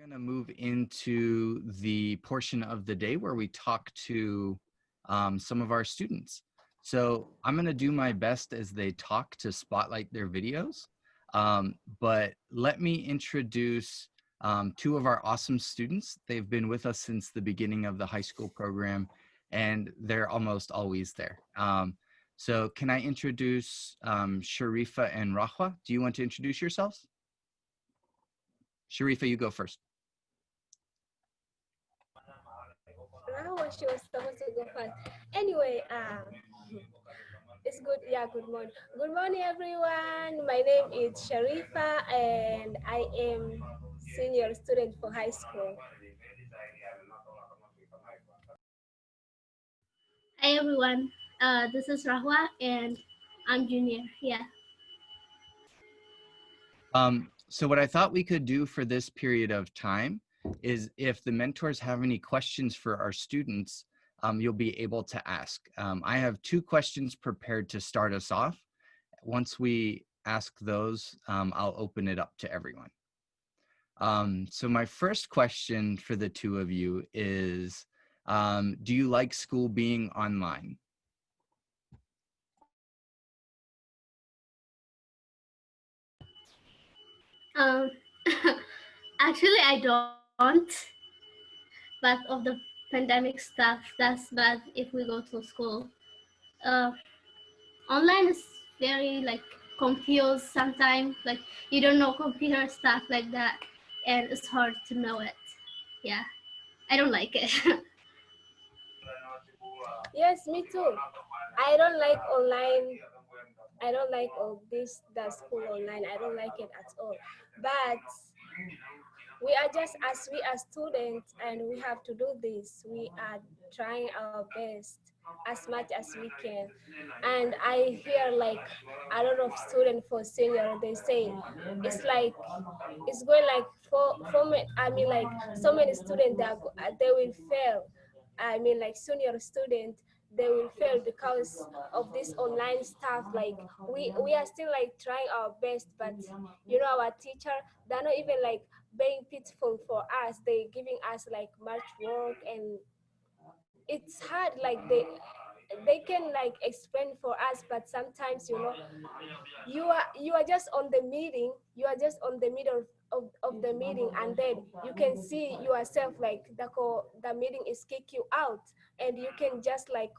going to move into the portion of the day where we talk to some of our students. So I'm going to do my best as they talk to spotlight their videos. But let me introduce two of our awesome students. They've been with us since the beginning of the high school program, and they're almost always there. So can I introduce Sharifa and Rahwa? Do you want to introduce yourselves? Sharifa, you go first. Rahwa, she was supposed to go first. Anyway, it's good. Yeah, good morning. Good morning, everyone. My name is Sharifa, and I am senior student for high school. Hi everyone, this is Rahwa and I'm junior. Yeah. So what I thought we could do for this period of time is if the mentors have any questions for our students, you'll be able to ask. I have two questions prepared to start us off. Once we ask those, I'll open it up to everyone. So my first question for the two of you is, do you like school being online? Um, Actually, I don't, but of the pandemic stuff, that's bad if we go to school. Uh, Online is very like confused sometimes, like you don't know computer stuff like that, and it's hard to know it. Yeah, I don't like it. Yes, me too. I don't like online. I don't like all this the school online. I don't like it at all. But we are just as we are students and we have to do this. We are trying our best as much as we can. And I hear like a lot of students for senior, they say it's like it's going like for me. I mean like so many students that they will fail. I mean like senior students, they will fail because of this online stuff. Like we are still like trying our best, but you know our teacher, they're not even like being pitiful for us. They giving us like much work, and it's hard. Like they can like explain for us, but sometimes you know you are just on the meeting, you are just on the middle of the meeting, and then you can see yourself like the meeting is kick you out, and you can just like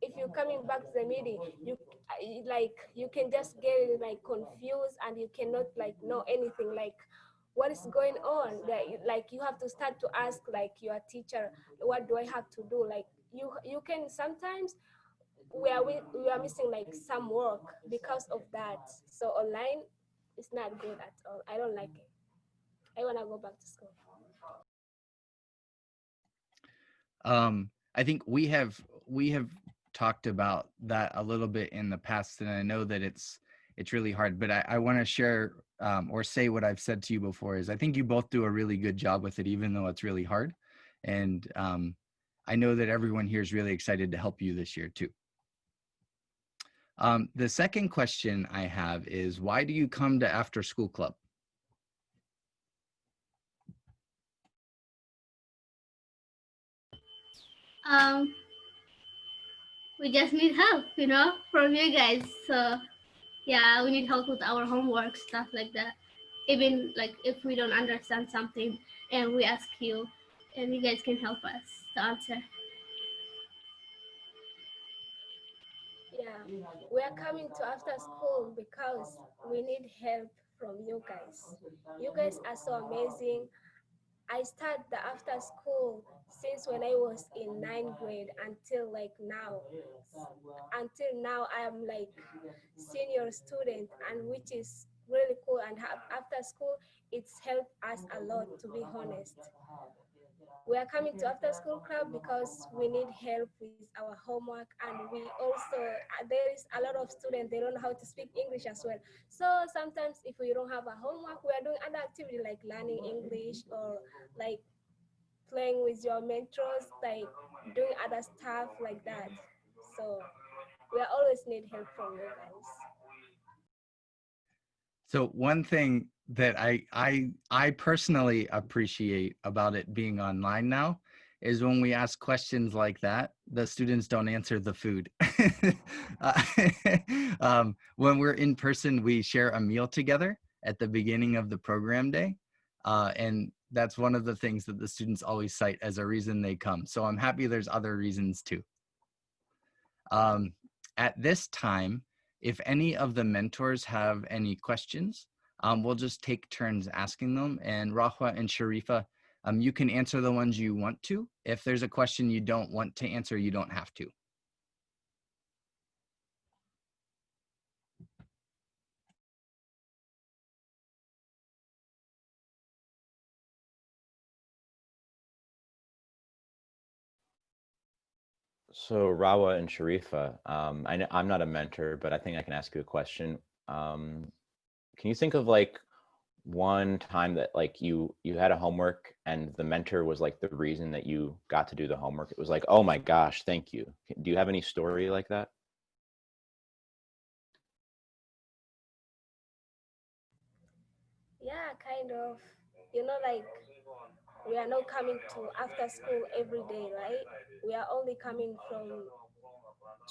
if you're coming back to the meeting, you like you can just get like confused, and you cannot like know anything like what is going on. Like you have to start to ask like your teacher, what do I have to do? Like you can sometimes we are missing like some work because of that. So online is not good at all. I don't like it. I want to go back to school. I think we have talked about that a little bit in the past, and I know that it's really hard, but I want to share or say what I've said to you before is I think you both do a really good job with it, even though it's really hard. And I know that everyone here is really excited to help you this year too. The second question I have is, why do you come to After School Club? um, we just need help, you know, from you guys. So yeah, we need help with our homework, stuff like that. Even like if we don't understand something and we ask you, and you guys can help us to answer. Yeah, we are coming to after school because we need help from you guys. You guys are so amazing. I start the after school since when I was in ninth grade until like now. Until now, I am like senior student, and which is really cool. And after school, it's helped us a lot, to be honest. We are coming to after school club because we need help with our homework, and we also there is a lot of students, they don't know how to speak English as well. So sometimes if we don't have a homework, we are doing other activity like learning English, or like playing with your mentors, like doing other stuff like that. So we always need help from you guys. So one thing that I personally appreciate about it being online now is when we ask questions like that, the students don't answer the food. Uh, when we're in person, we share a meal together at the beginning of the program day. And that's one of the things that the students always cite as a reason they come. So I'm happy there's other reasons too. At this time, if any of the mentors have any questions, we'll just take turns asking them. And Rahwa and Sharifa, you can answer the ones you want to. If there's a question you don't want to answer, you don't have to. So Rawa and Sharifa, I'm not a mentor, but I think I can ask you a question. Can you think of like one time that like you had a homework and the mentor was like the reason that you got to do the homework? It was like, oh my gosh, thank you. Do you have any story like that? Yeah, kind of. Like we are not coming to after school every day, right? We are only coming from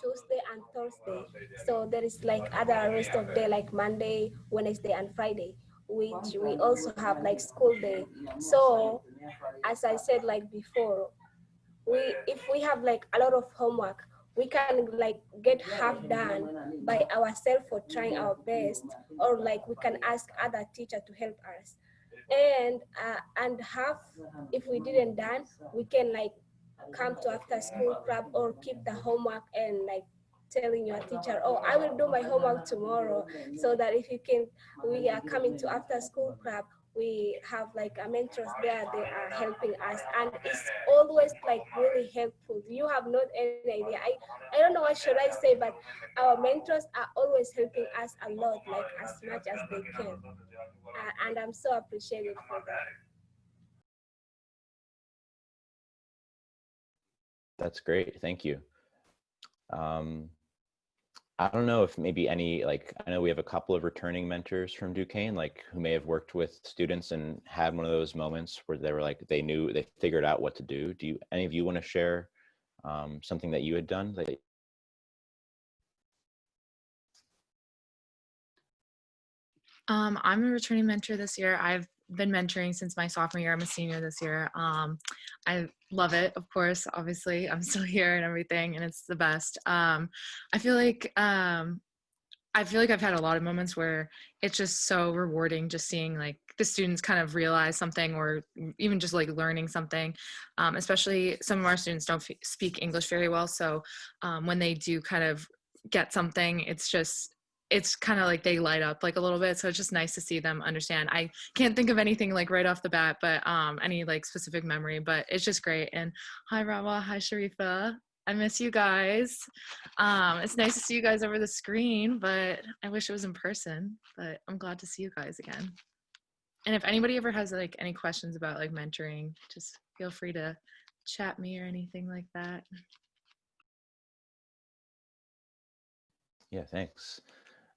Tuesday and Thursday. So there is like other rest of day like Monday, Wednesday, and Friday, which we also have like school day. So as I said like before, if we have like a lot of homework, we can like get half done by ourselves for trying our best, or like we can ask other teacher to help us. And half, if we didn't done, we can like come to after school club or keep the homework and like telling your teacher, oh, I will do my homework tomorrow, so that if you can, we are coming to after school club, we have like a mentors there, they are helping us, and it's always like really helpful. You have not any idea. I don't know what should I say, but our mentors are always helping us a lot, like as much as they can, and I'm so appreciative for that. That's great. Thank you. I don't know if maybe any, like, I know we have a couple of returning mentors from Duquesne, like who may have worked with students and had one of those moments where they were like, they figured out what to do. Do you, any of you want to share something that you had done? I'm a returning mentor this year. I've been mentoring since my sophomore year. I'm a senior this year. I love it, of course. Obviously, I'm still here and everything, and it's the best. I feel like I've had a lot of moments where it's just so rewarding just seeing like the students kind of realize something, or even just like learning something. Especially some of our students don't speak English very well, so when they do kind of get something, it's kind of like they light up like a little bit. So it's just nice to see them understand. I can't think of anything like right off the bat, but any like specific memory, but it's just great. And hi Rawa, hi Sharifa. I miss you guys. It's nice to see you guys over the screen, but I wish it was in person, but I'm glad to see you guys again. And if anybody ever has like any questions about like mentoring, just feel free to chat me or anything like that. Yeah, thanks.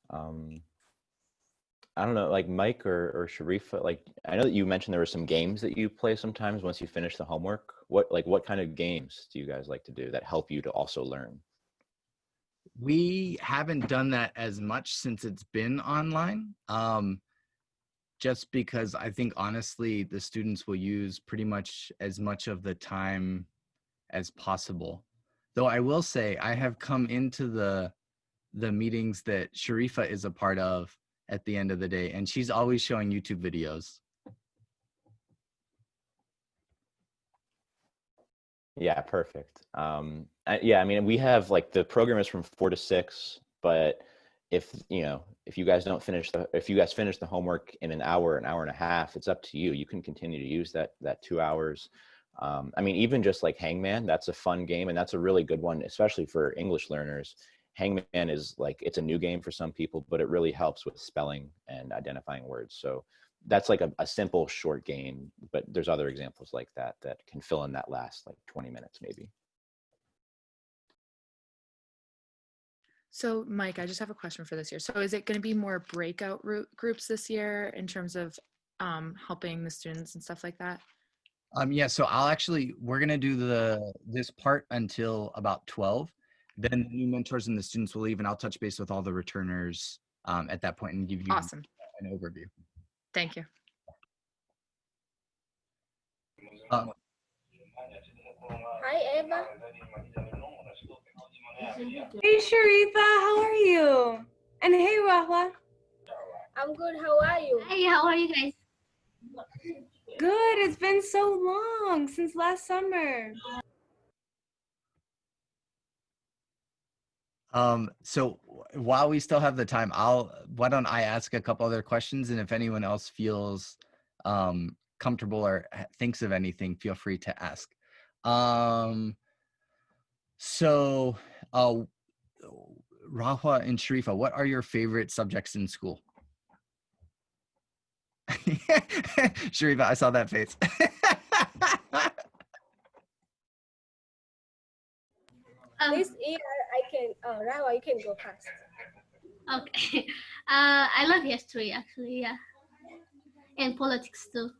I don't know, like Mike or Sharifa, like I know that you mentioned there were some games that you play sometimes once you finish the homework. What kind of games do you guys like to do that help you to also learn? We haven't done that as much since it's been online, just because I think honestly the students will use pretty much as much of the time as possible. Though I will say I have come into the meetings that Sharifa is a part of at the end of the day, and she's always showing YouTube videos. Yeah, perfect. Yeah, I mean, we have like the program is from 4 to 6, but if if you guys finish the homework in an hour and a half, it's up to you. You can continue to use that 2 hours. I mean, even just like Hangman, that's a fun game, and that's a really good one, especially for English learners. Hangman is like, it's a new game for some people, but it really helps with spelling and identifying words. So that's like a simple short game, but there's other examples like that that can fill in that last like 20 minutes maybe. So Mike, I just have a question for this year. So is it going to be more breakout groups this year in terms of helping the students and stuff like that? Yeah, so we're gonna do this part until about 12. Then the new mentors and the students will leave, and I'll touch base with all the returners at that point and give you Awesome. an overview. Thank you. Um, Hi, Eva. Hey Sharifa, how are you? And hey Rahwa. I'm good. How are you? Hey, how are you guys? Good, it's been so long since last summer. So while we still have the time, why don't I ask a couple other questions, and if anyone else feels comfortable or thinks of anything, feel free to ask. So Rahwa and Sharifa, what are your favorite subjects in school? Sharifa, I saw that face. This year I can. Rahwa, you can go first. Okay. I love history actually, yeah, and politics too.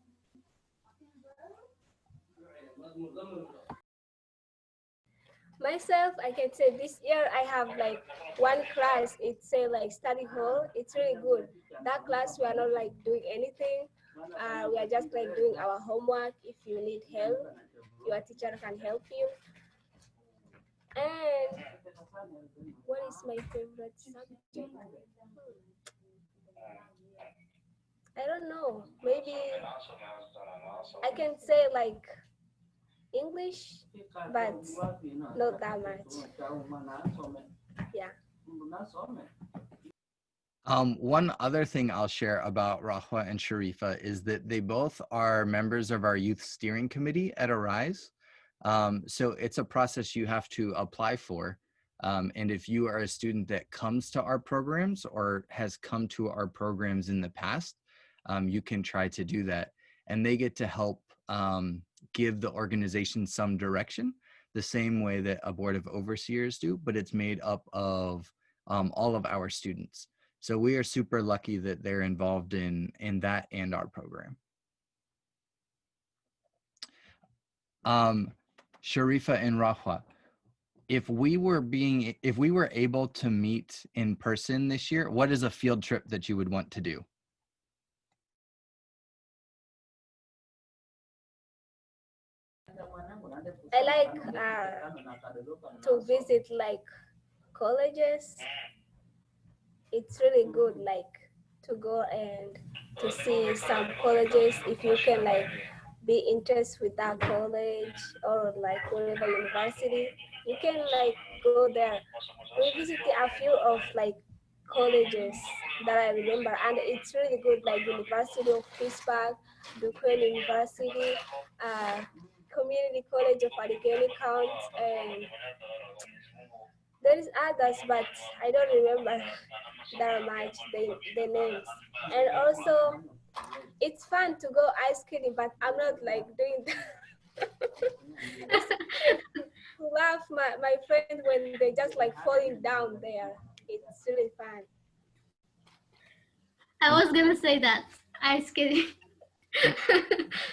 Myself, I can say this year I have like one class. It's say like study hall. It's really good. That class we are not like doing anything. We are just like doing our homework. If you need help, your teacher can help you. And what is my favorite subject? I don't know. Maybe I can say like English, but not that much. Yeah. One other thing I'll share about Rahwa and Sharifa is that they both are members of our youth steering committee at ARYSE. So it's a process you have to apply for. And if you are a student that comes to our programs or has come to our programs in the past, you can try to do that. And they get to help give the organization some direction, the same way that a board of overseers do, but it's made up of all of our students. So we are super lucky that they're involved in that and our program. Sharifa and Rahwa, if we were able to meet in person this year, what is a field trip that you would want to do? I like to visit like colleges. It's really good like to go and to see some colleges. If you can like be interested with that college or like whatever university, you can like go there. We visited a few of like colleges that I remember, and it's really good, like University of Pittsburgh, Duquesne University, Community College of Allegheny County, and there is others, but I don't remember that much the names. And also, it's fun to go ice skating, but I'm not like doing that. To laugh my friends when they just like falling down there. It's really fun. I was gonna say that. Ice skating.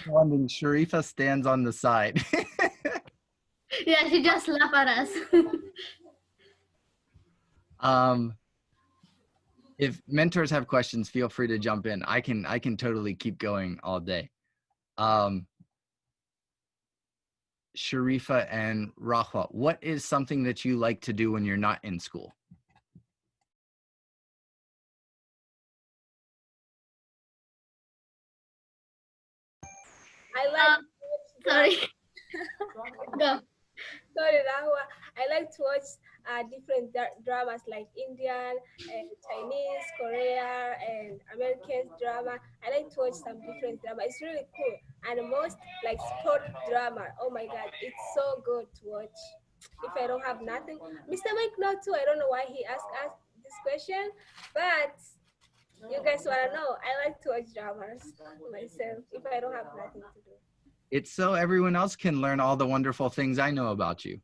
And Sharifa stands on the side. Yeah, she just laughed at us. If mentors have questions, feel free to jump in. I can totally keep going all day. Sharifa and Rahwa, what is something that you like to do when you're not in school? I like Sorry. Go. sorry, Rahua. I like to watch different dramas like Indian and Chinese, Korea, and American drama. I like to watch some different drama. It's really cool. And most like sport drama. Oh my God, it's so good to watch. If I don't have nothing, Mr. Mike, not too. I don't know why he asked us this question, but you guys wanna know? I like to watch dramas myself if I don't have nothing to do. It's so everyone else can learn all the wonderful things I know about you.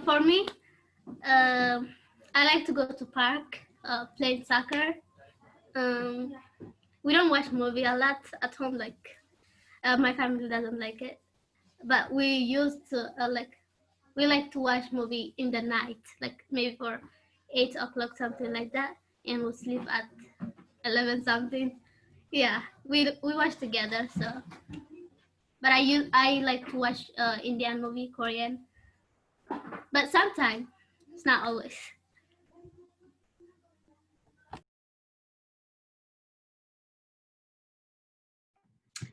For me, I like to go to park, play soccer. Um, we don't watch movie a lot at home. Like my family doesn't like it, but we used to we like to watch movie in the night, like maybe for 8 o'clock, something like that, and we'll sleep at 11 something. Yeah, we watch together. So, but I like to watch Indian movie, Korean, but sometimes it's not always.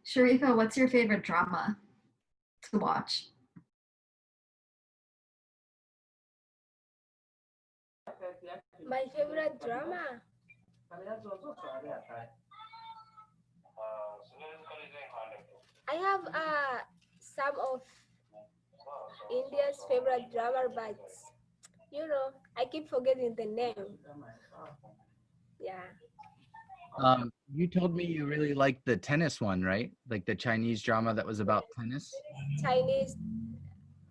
Sharifa, what's your favorite drama to watch? My favorite drama. I have some of India's favorite drama, but you know, I keep forgetting the name. Yeah. You told me you really liked the tennis one, right? Like the Chinese drama that was about tennis. Chinese.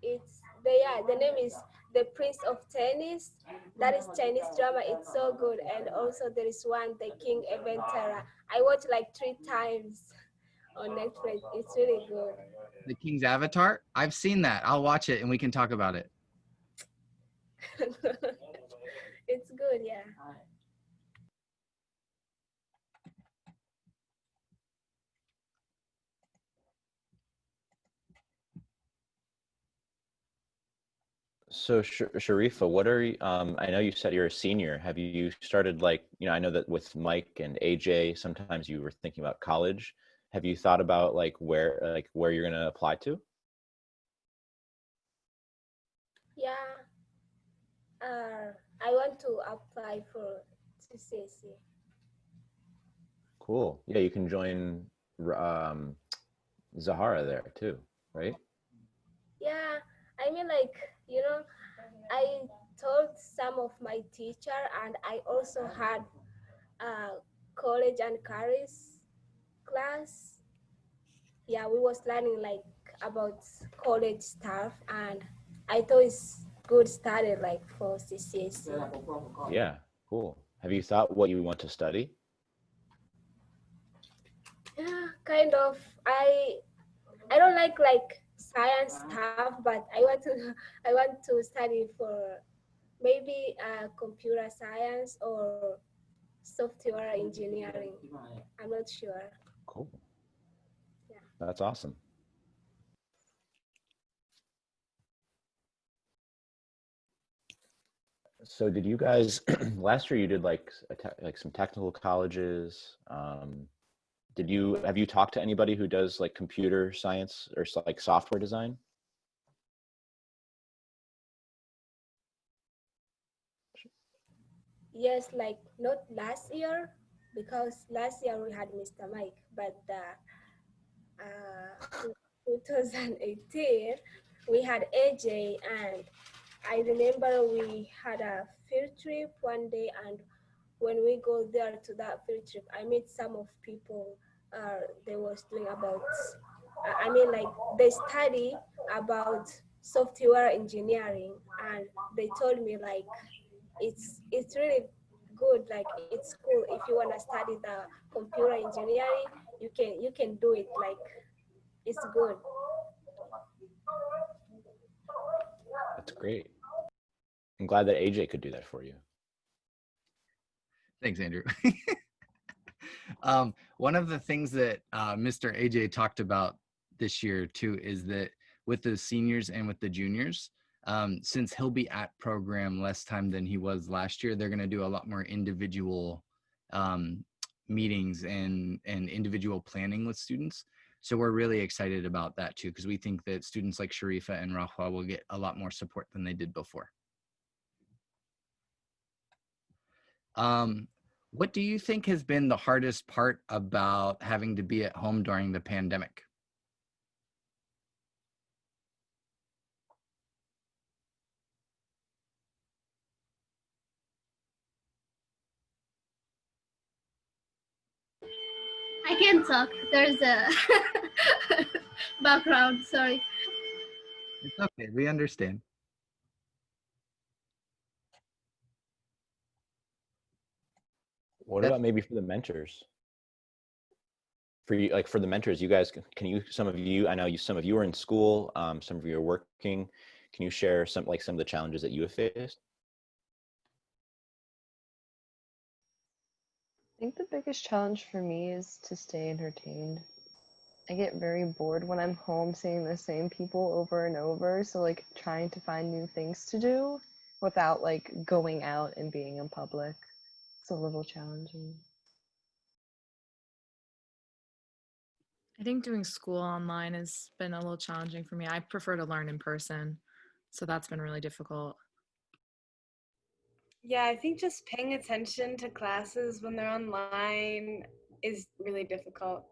It's the name is The Prince of Tennis. That is Chinese drama. It's so good. And also there is one, The King Eventera. I watched like 3 times on Netflix. It's really good. The King's Avatar. I've seen that. I'll watch it and we can talk about it. It's good, yeah. So Sharifa, what are you, I know you said you're a senior. Have you started like, I know that with Mike and AJ, sometimes you were thinking about college. Have you thought about like where you're going to apply to? Yeah. I want to apply for CCSC. Cool. Yeah, you can join Zahara there too, right? Yeah. I mean, like, I told some of my teacher, and I also had a college and careers class. Yeah, we was learning like about college stuff, and I thought it's good study like for CCSC. Yeah, cool. Have you thought what you want to study? Yeah, kind of. I don't like science stuff, but I want to I want to study for maybe computer science or software engineering. I'm not sure. Cool. Yeah. That's awesome. So did you guys last year you did like some technical colleges? Have you talked to anybody who does like computer science or like software design? Yes, like not last year, because last year we had Mr. Mike, but 2018 we had AJ, and I remember we had a field trip one day, and when we go there to that field trip, I met some of people they was doing about, I mean like they study about software engineering, and they told me like it's really good, like it's cool. If you want to study the computer engineering, you can do it, like it's good. That's great. I'm glad that AJ could do that for you. Thanks, Andrew. One of the things that Mr. AJ talked about this year too is that with the seniors and with the juniors, since he'll be at program less time than he was last year, they're going to do a lot more individual meetings and individual planning with students. So we're really excited about that too, because we think that students like Sharifa and Rahwa will get a lot more support than they did before. What do you think has been the hardest part about having to be at home during the pandemic? I can talk. There's a background. Sorry. It's okay, we understand. What about maybe for the mentors? For you, like for the mentors, you guys, can you, some of you, I know some of you are in school, some of you are working. Can you share some of the challenges that you have faced? I think the biggest challenge for me is to stay entertained. I get very bored when I'm home seeing the same people over and over, so like trying to find new things to do without like going out and being in public. It's a little challenging. I think doing school online has been a little challenging for me. I prefer to learn in person, so that's been really difficult. Yeah, I think just paying attention to classes when they're online is really difficult.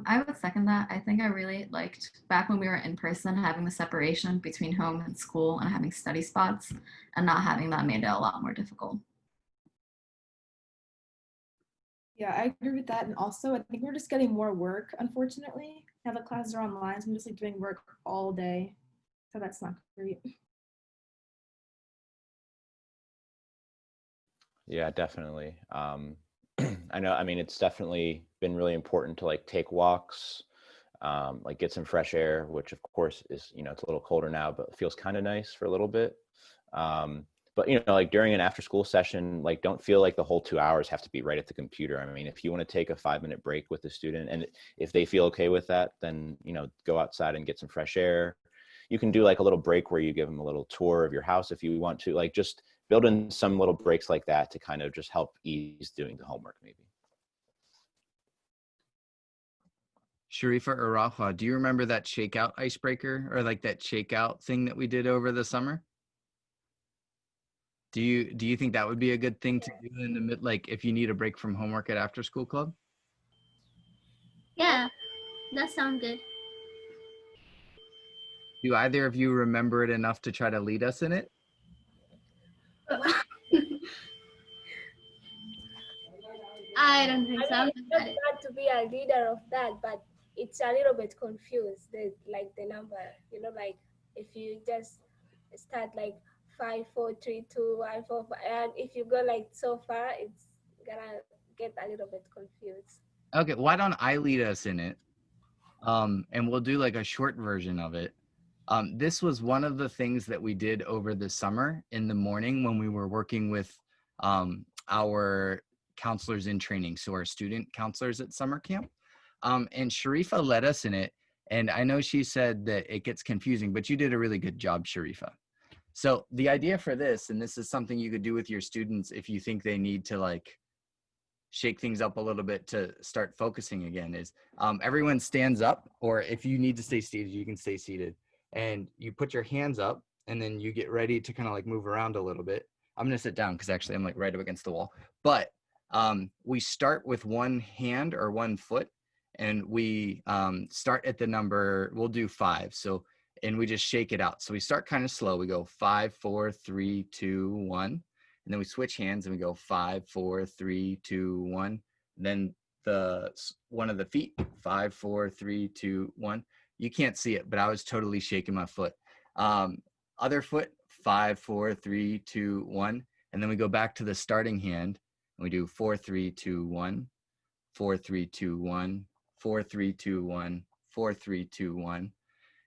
I would second that. I think I really liked back when we were in person having the separation between home and school and having study spots, and not having that made it a lot more difficult. Yeah, I agree with that. And also, I think we're just getting more work, unfortunately. Now the classes are online, so I'm just like doing work all day. So that's not great. Yeah, definitely. I know, I mean, it's definitely been really important to like take walks, like get some fresh air, which of course is, you know, it's a little colder now, but it feels kind of nice for a little bit. But, you know, like during an after school session, like don't feel like the whole 2 hours have to be right at the computer. I mean, if you want to take a 5-minute break with the student, and if they feel okay with that, then, you know, go outside and get some fresh air. You can do like a little break where you give them a little tour of your house if you want to, like just build in some little breaks like that to kind of just help ease doing the homework maybe. Sharifa or Rahwa, do you remember that shakeout icebreaker or like that shakeout thing that we did over the summer? Do you think that would be a good thing to do in the mid, like if you need a break from homework at after school club? Yeah, that sounds good. Do either of you remember it enough to try to lead us in it? I don't think I so. mean, I'm it's good not at it. bad to be a leader of that, but it's a little bit confused. Like the number, you know, like if you just start like 5, 4, 3, 2, 1, 4, 5, and if you go like so far, it's gonna get a little bit confused. Okay, why don't I lead us in it? And we'll do like a short version of it. This was one of the things that we did over the summer in the morning when we were working with our counselors in training, so our student counselors at summer camp. And Sharifa led us in it. And I know she said that it gets confusing, but you did a really good job, Sharifa. So the idea for this, and this is something you could do with your students if you think they need to like shake things up a little bit to start focusing again, is everyone stands up, or if you need to stay seated, you can stay seated. And you put your hands up and then you get ready to kind of like move around a little bit. I'm gonna sit down because actually I'm like right up against the wall. But we start with one hand or one foot, and we start at the number, we'll do 5. So, and we just shake it out. So we start kind of slow. We go 5, 4, 3, 2, 1. And then we switch hands and we go 5, 4, 3, 2, 1. Then the one of the feet, 5, 4, 3, 2, 1. You can't see it, but I was totally shaking my foot. Other foot, 5, 4, 3, 2, 1. And then we go back to the starting hand and we do 4, 3, 2, 1, 4, 3, 2, 1, 4, 3, 2, 1, 4, 3, 2, 1.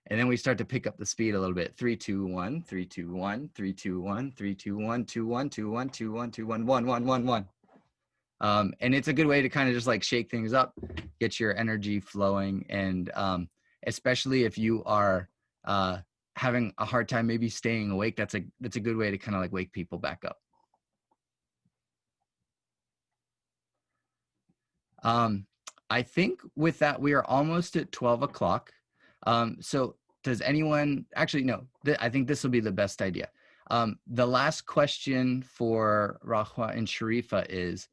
And then we start to pick up the speed a little bit. 3, 2, 1, 3, 2, 1, 3, 2, 1, 3, 2, 1, 2, 1, 2, 1, 2, 1, 2, 1, 1, 1, 1, 1. And it's a good way to kind of just like shake things up, get your energy flowing. And especially if you are having a hard time maybe staying awake, that's a good way to kind of like wake people back up. I think with that, we are almost at 12 o'clock. So does anyone, actually, no, I think this will be the best idea. The last question for Rahwa and Sharifa is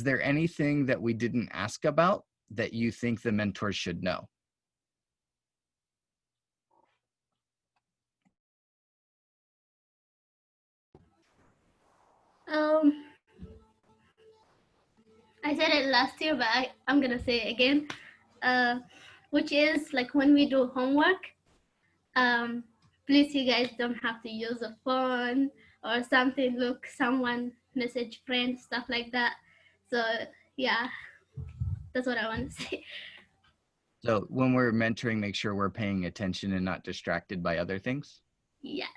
there anything that we didn't ask about that you think the mentors should know? I said it last year, but I'm gonna say it again. Which is like when we do homework, please, you guys don't have to use a phone or something. Look, someone message friends, stuff like that. So yeah, that's what I want to say. So when we're mentoring, make sure we're paying attention and not distracted by other things. Yes.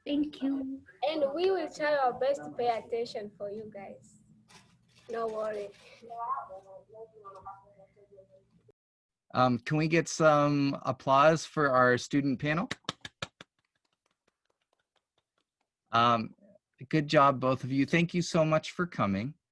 Thank you. And we will try our best to pay attention for you guys. No worry. Can we get some applause for our student panel? Good job, both of you. Thank you so much for coming.